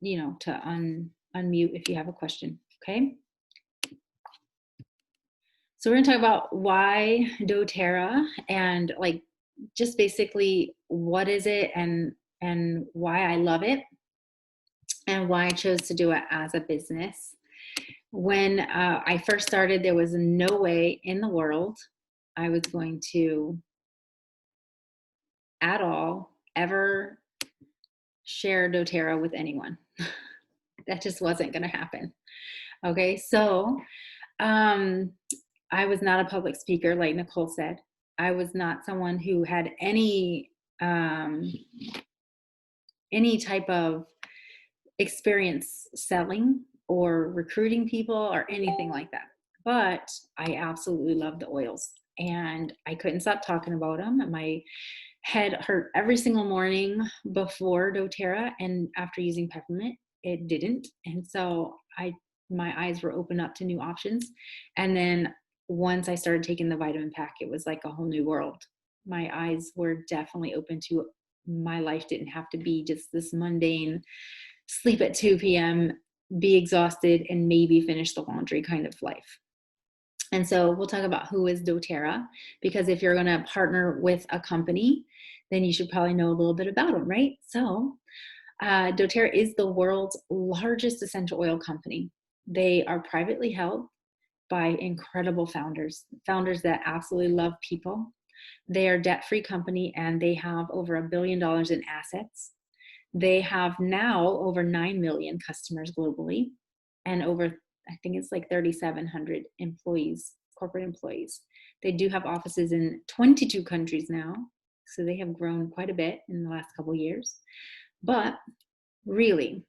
to unmute if you have a question. Okay. So we're going to talk about why doTERRA and like just basically what is it and why I love it and why I chose to do it as a business. When I first started, there was no way in the world I was going to at all ever share doTERRA with anyone. That just wasn't going to happen. Okay, so I was not a public speaker, like Nicole said. I was not someone who had any type of experience selling or recruiting people or anything like that. But I absolutely love the oils, and I couldn't stop talking about them. My head hurt every single morning before doTERRA, and after using peppermint, it didn't. And so my eyes were open up to new options. And then once I started taking the vitamin pack, it was like a whole new world. My eyes were definitely open to my life didn't have to be just this mundane sleep at 2 p.m., be exhausted, and maybe finish the laundry kind of life. And so we'll talk about who is doTERRA, because if you're going to partner with a company, then you should probably know a little bit about them, right? So doTERRA is the world's largest essential oil company. They are privately held by incredible founders that absolutely love people. They are a debt-free company, and they have over $1 billion in assets. They have now over 9 million customers globally, and over, I think it's like 3,700 employees, corporate employees. They do have offices in 22 countries now, so they have grown quite a bit in the last couple of years. But really,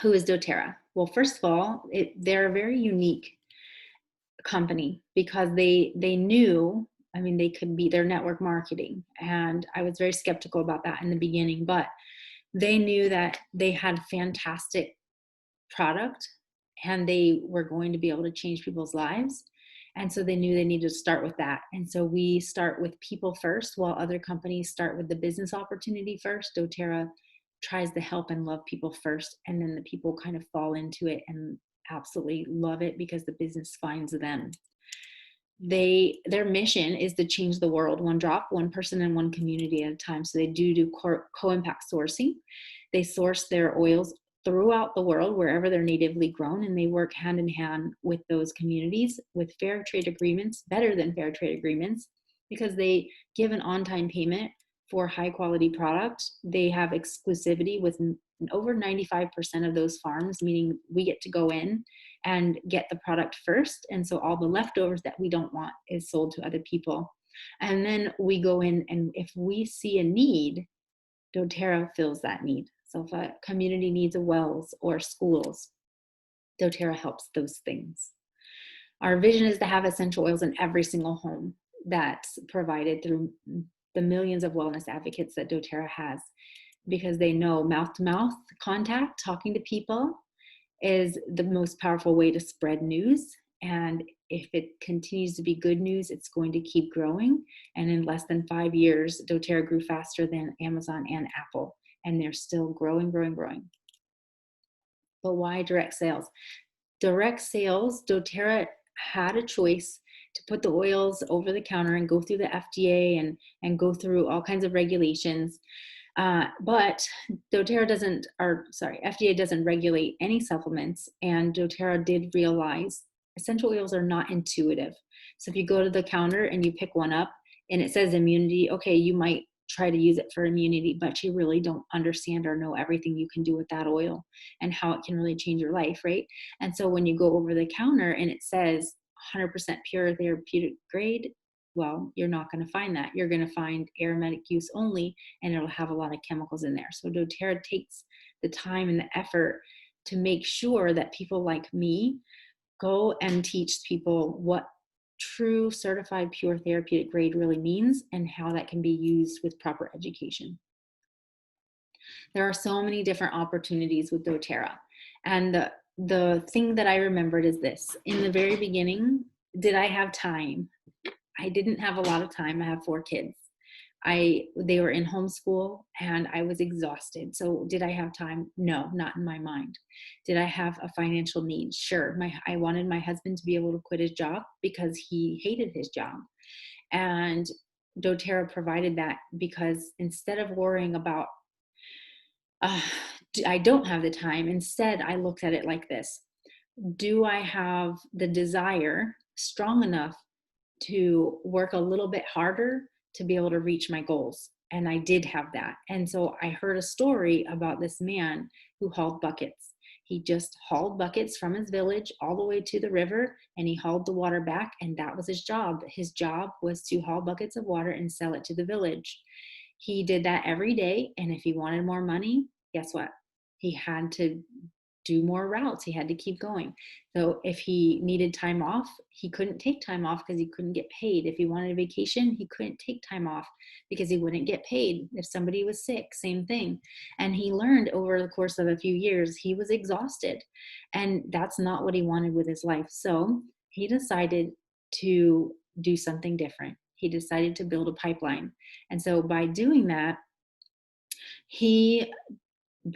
who is doTERRA? Well, first of all, they're a very unique company because they knew, I mean, they could be their network marketing. And I was very skeptical about that in the beginning, but they knew that they had fantastic product and they were going to be able to change people's lives. And so they knew they needed to start with that. And so we start with people first, while other companies start with the business opportunity first. doTERRA tries to help and love people first, and then the people kind of fall into it and absolutely love it because the business finds them. Their mission is to change the world one drop, one person, and one community at a time. So they do co-impact sourcing. They source their oils throughout the world wherever they're natively grown, and they work hand in hand with those communities with fair trade agreements, better than fair trade agreements, because they give an on-time payment for high quality product. They have exclusivity with over 95% of those farms, meaning we get to go in and get the product first. And so all the leftovers that we don't want is sold to other people. And then we go in, and if we see a need, doTERRA fills that need. So if a community needs a wells or schools, doTERRA helps those things. Our vision is to have essential oils in every single home that's provided through the millions of wellness advocates that doTERRA has, because they know mouth-to-mouth contact, talking to people, is the most powerful way to spread news. And if it continues to be good news, it's going to keep growing. And in less than 5 years, doTERRA grew faster than Amazon and Apple, and they're still growing. But why direct sales? Direct sales, doTERRA had a choice to put the oils over the counter and go through the FDA and go through all kinds of regulations. But doTERRA FDA doesn't regulate any supplements, and doTERRA did realize essential oils are not intuitive. So if you go to the counter and you pick one up and it says immunity, okay, you might try to use it for immunity, but you really don't understand or know everything you can do with that oil and how it can really change your life, right? And so when you go over the counter and it says 100% pure therapeutic grade, well, you're not going to find that. You're going to find aromatic use only, and it'll have a lot of chemicals in there. So doTERRA takes the time and the effort to make sure that people like me go and teach people what true certified pure therapeutic grade really means and how that can be used with proper education. There are so many different opportunities with doTERRA. And the thing that I remembered is this. In the very beginning, did I have time? I didn't have a lot of time. I have 4 kids. They were in homeschool and I was exhausted. So did I have time? No, not in my mind. Did I have a financial need? Sure. I wanted my husband to be able to quit his job because he hated his job. And doTERRA provided that, because instead of worrying about, uh, I don't have the time, instead I looked at it like this: do I have the desire strong enough to work a little bit harder to be able to reach my goals? And I did have that. And so I heard a story about this man who hauled buckets. He just hauled buckets from his village all the way to the river, and he hauled the water back, and that was his job. His job was to haul buckets of water and sell it to the village. He did that every day, and if he wanted more money, guess what? He had to do more routes. He had to keep going. So if he needed time off, he couldn't take time off because he couldn't get paid. If he wanted a vacation, he couldn't take time off because he wouldn't get paid. If somebody was sick, same thing. And he learned over the course of a few years, he was exhausted. And that's not what he wanted with his life. So he decided to do something different. He decided to build a pipeline. And so by doing that, he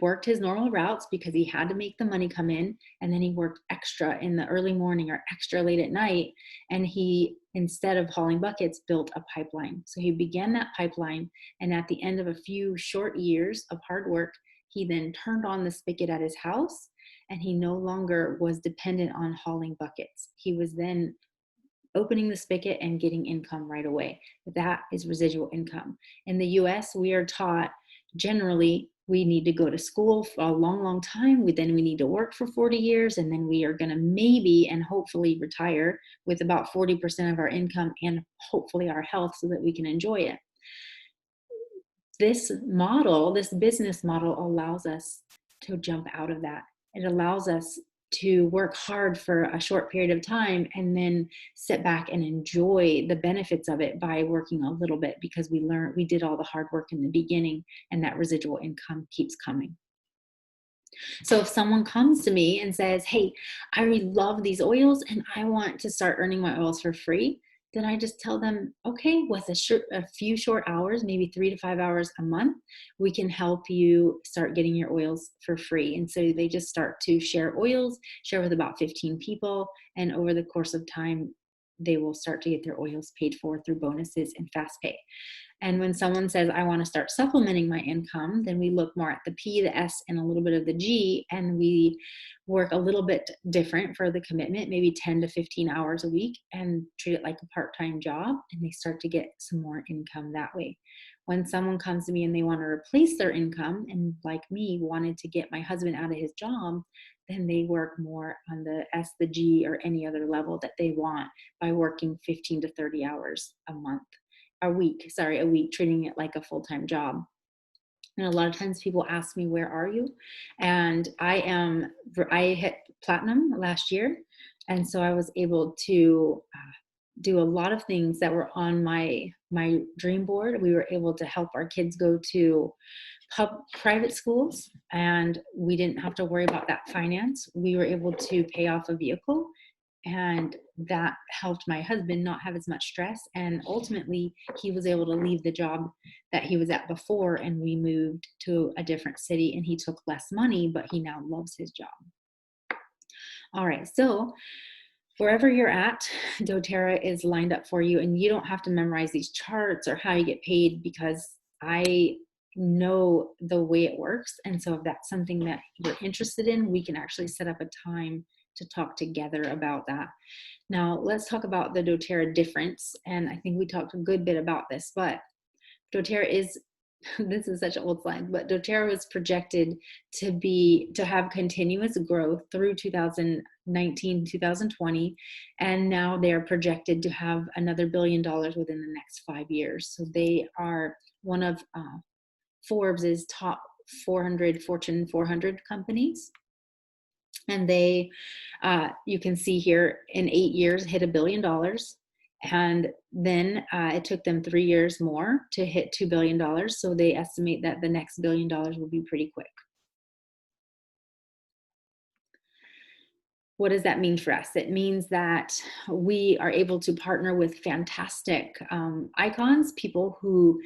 worked his normal routes because he had to make the money come in, and then he worked extra in the early morning or extra late at night, and he, instead of hauling buckets, built a pipeline. So he began that pipeline, and at the end of a few short years of hard work, he then turned on the spigot at his house, and he no longer was dependent on hauling buckets. He was then opening the spigot and getting income right away. That is residual income. In the US, we are taught generally we need to go to school for a long, long time. Then we need to work for 40 years, and then we are going to maybe and hopefully retire with about 40% of our income and hopefully our health so that we can enjoy it. This model, this business model, allows us to jump out of that. It allows us to work hard for a short period of time and then sit back and enjoy the benefits of it by working a little bit, because we did all the hard work in the beginning, and that residual income keeps coming. So if someone comes to me and says, hey, I really love these oils and I want to start earning my oils for free, then I just tell them, okay, with a few short hours, maybe 3 to 5 hours a month, we can help you start getting your oils for free. And so they just start to share oils, share with about 15 people. And over the course of time, they will start to get their oils paid for through bonuses and fast pay. And when someone says, I want to start supplementing my income, then we look more at the P, the S, and a little bit of the G, and we work a little bit different for the commitment, maybe 10 to 15 hours a week, and treat it like a part-time job, and they start to get some more income that way. When someone comes to me and they want to replace their income, and like me, wanted to get my husband out of his job, then they work more on the S, the G, or any other level that they want by working 15 to 30 hours a week, treating it like a full-time job. And a lot of times people ask me, where are you? And I hit platinum last year. And so I was able to do a lot of things that were on my dream board. We were able to help our kids go to private schools, and we didn't have to worry about that finance. We were able to pay off a vehicle, and that helped my husband not have as much stress. And ultimately, he was able to leave the job that he was at before, and we moved to a different city, and he took less money, but he now loves his job. All right, so wherever you're at, doTERRA is lined up for you, and you don't have to memorize these charts or how you get paid, because I know the way it works. And so if that's something that you're interested in, we can actually set up a time to talk together about that. Now, let's talk about the doTERRA difference. And I think we talked a good bit about this, but doTERRA is, this is such an old slide, but doTERRA was projected to have continuous growth through 2019, 2020. And now they're projected to have another $1 billion within the next 5 years. So they are one of Forbes' top 400 Fortune 400 companies. And they, you can see here, in 8 years, hit $1 billion. And then it took them 3 years more to hit $2 billion. So they estimate that the next $1 billion will be pretty quick. What does that mean for us? It means that we are able to partner with fantastic icons, people who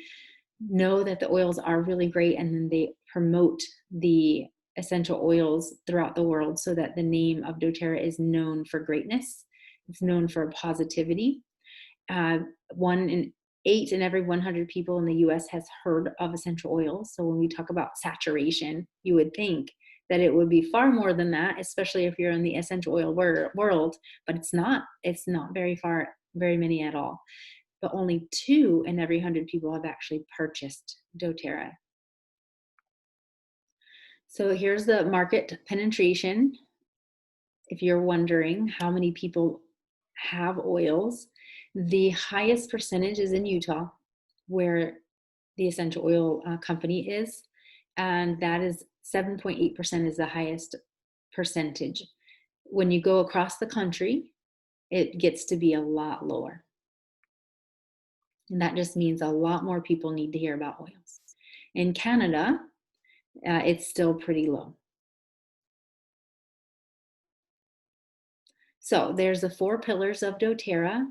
know that the oils are really great, and then they promote the essential oils throughout the world so that the name of doTERRA is known for greatness. It's known for positivity. Uh, 1 in 8 in every 100 people in the US has heard of essential oils. So when we talk about saturation, you would think that it would be far more than that, especially if you're in the essential oil world, but it's not. It's not very many at all. But only 2 in every 100 people have actually purchased doTERRA. So here's the market penetration. If you're wondering how many people have oils, the highest percentage is in Utah, where the essential oil company is, and that is 7.8% is the highest percentage. When you go across the country, it gets to be a lot lower. And that just means a lot more people need to hear about oils. In Canada, it's still pretty low. So there's the 4 pillars of doTERRA.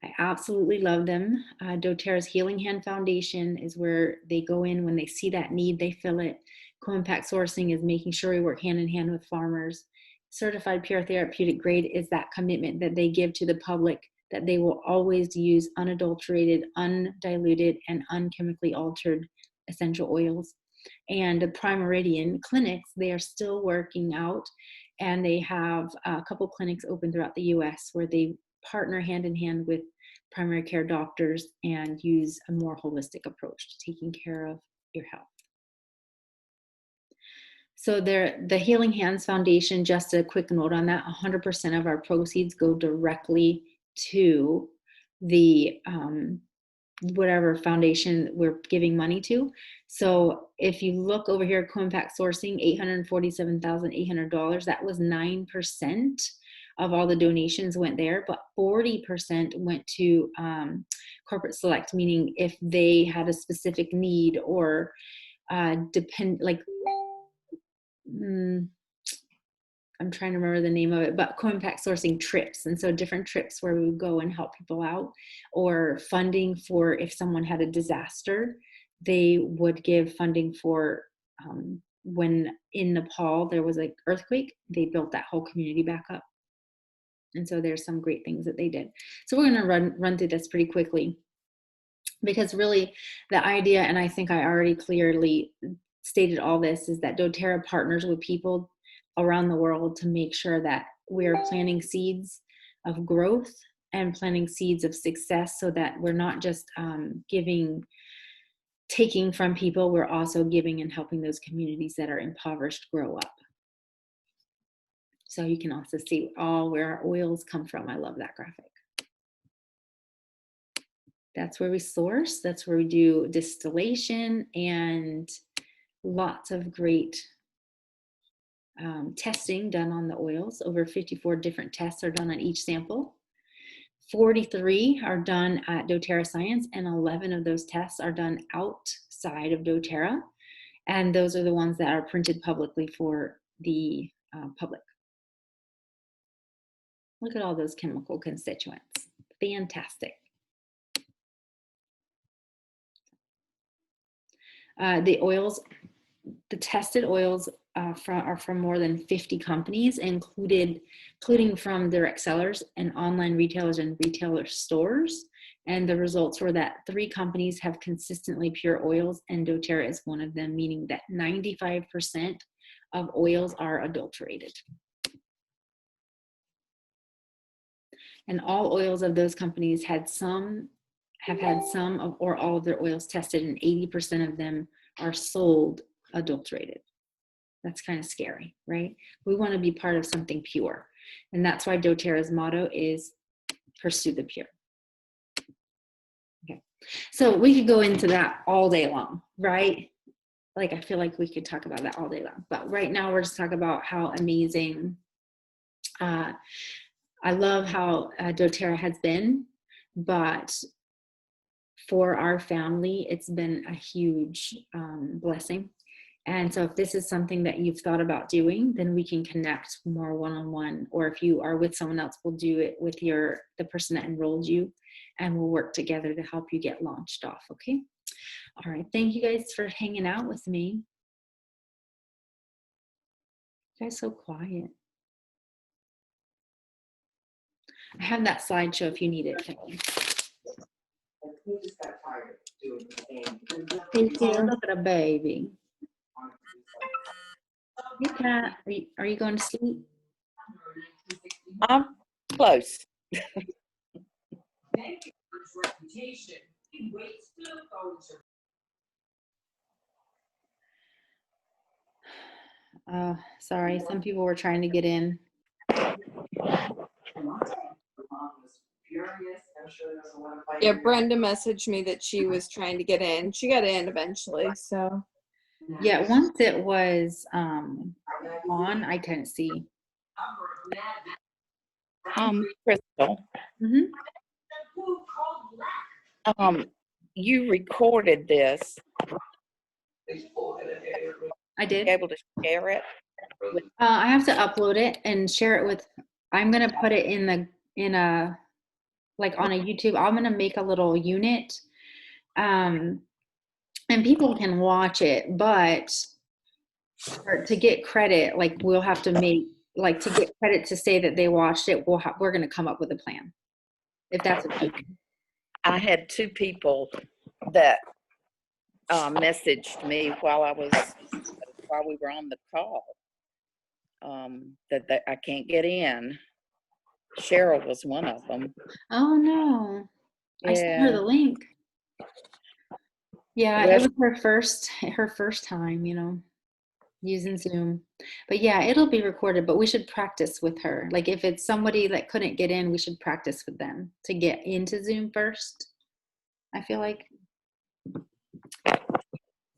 I absolutely love them. doTERRA's Healing Hand Foundation is where they go in when they see that need, they fill it. Co-impact sourcing is making sure we work hand in hand with farmers. Certified pure therapeutic grade is that commitment that they give to the public that they will always use unadulterated, undiluted, and unchemically altered essential oils. And the Prime Meridian clinics, they are still working out, and they have a couple clinics open throughout the US where they partner hand in hand with primary care doctors and use a more holistic approach to taking care of your health. So the Healing Hands Foundation, just a quick note on that, 100% of our proceeds go directly to the whatever foundation we're giving money to. So if you look over here at Co-Impact Sourcing, $847,800, that was 9% of all the donations went there, but 40% went to corporate select, meaning if they had a specific need or I'm trying to remember the name of it, but co-impact sourcing trips. And so different trips where we would go and help people out, or funding for if someone had a disaster, they would give funding for when in Nepal there was an earthquake, they built that whole community back up. And so there's some great things that they did. So we're going to run through this pretty quickly, because really the idea, and I think I already clearly stated all this, is that doTERRA partners with people around the world to make sure that we're planting seeds of growth and planting seeds of success, so that we're not just taking from people, we're also giving and helping those communities that are impoverished grow up. So you can also see all where our oils come from. I love that graphic. That's where we source, that's where we do distillation, and lots of great testing done on the oils. Over 54 different tests are done on each sample. 43 are done at doTERRA Science, and 11 of those tests are done outside of doTERRA. And those are the ones that are printed publicly for the public. Look at all those chemical constituents. Fantastic. The tested oils are from more than 50 companies, including from direct sellers and online retailers and retailer stores. And the results were that 3 companies have consistently pure oils, and doTERRA is one of them, meaning that 95% of oils are adulterated. And all oils of those companies have had some or all of their oils tested, and 80% of them are sold adulterated. That's kind of scary, right? We want to be part of something pure. And that's why doTERRA's motto is pursue the pure. Okay. So we could go into that all day long, right? Like, I feel like we could talk about that all day long. But right now we're just talking about how amazing, I love how doTERRA has been, but for our family, it's been a huge blessing. And so if this is something that you've thought about doing, then we can connect more one-on-one, or if you are with someone else, we'll do it with the person that enrolled you, and we'll work together to help you get launched off, okay? All right. Thank you guys for hanging out with me. You guys so quiet. I have that slideshow if you need it. Thank you. Look at a baby. Hey, Kat, are you going to sleep? I'm close. Sorry, some people were trying to get in. Yeah, Brenda messaged me that she was trying to get in. She got in eventually, so. Yeah, once it was on, I couldn't see. Crystal. Mm-hmm. You recorded this. I did. Be able to share it? I have to upload it and share it with. I'm gonna put it in a like on a YouTube. I'm gonna make a little unit, and people can watch it. But to get credit, like we'll have to make like to get credit to say that they watched it. We're gonna come up with a plan. If that's okay. I had 2 people that messaged me while we were on the call that I can't get in. Cheryl was one of them. Oh no! Yeah. I sent her the link. Yeah, Well, it was her first time, using Zoom. But yeah, it'll be recorded, but we should practice with her. Like if it's somebody that couldn't get in, we should practice with them to get into Zoom first. I feel like.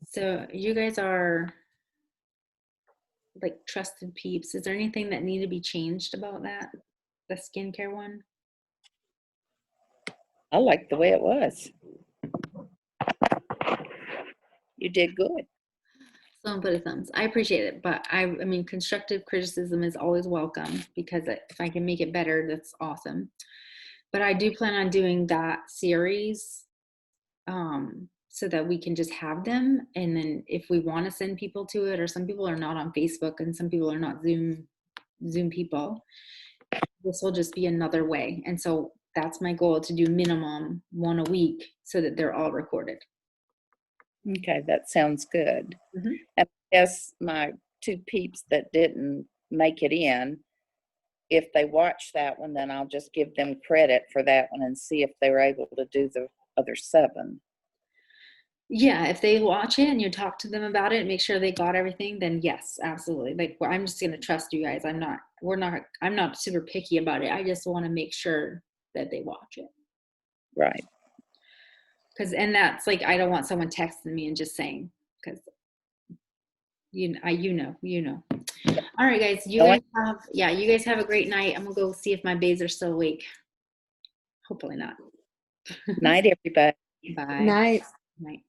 So you guys are like trusted peeps. Is there anything that need to be changed about that? The skincare one? I like the way it was. You did good. Someone put a thumbs. I appreciate it, but I mean, constructive criticism is always welcome because if I can make it better, that's awesome. But I do plan on doing that series so that we can just have them. And then if we want to send people to it, or some people are not on Facebook and some people are not Zoom people, this will just be another way. And so that's my goal, to do minimum 1 a week so that they're all recorded. Okay, that sounds good. Mm-hmm. And I guess my 2 peeps that didn't make it in, if they watch that one, then I'll just give them credit for that one and see if they were able to do the other 7. Yeah, if they watch it and you talk to them about it and make sure they got everything, then yes, absolutely. Like, well, I'm just gonna trust you guys. I'm not super picky about it. I just want to make sure that they watch it. Right. And that's like, I don't want someone texting me and just saying, because you know. All right, guys, you guys have a great night. I'm gonna go see if my bays are still awake. Hopefully not. Night, everybody. Bye. Night. Night.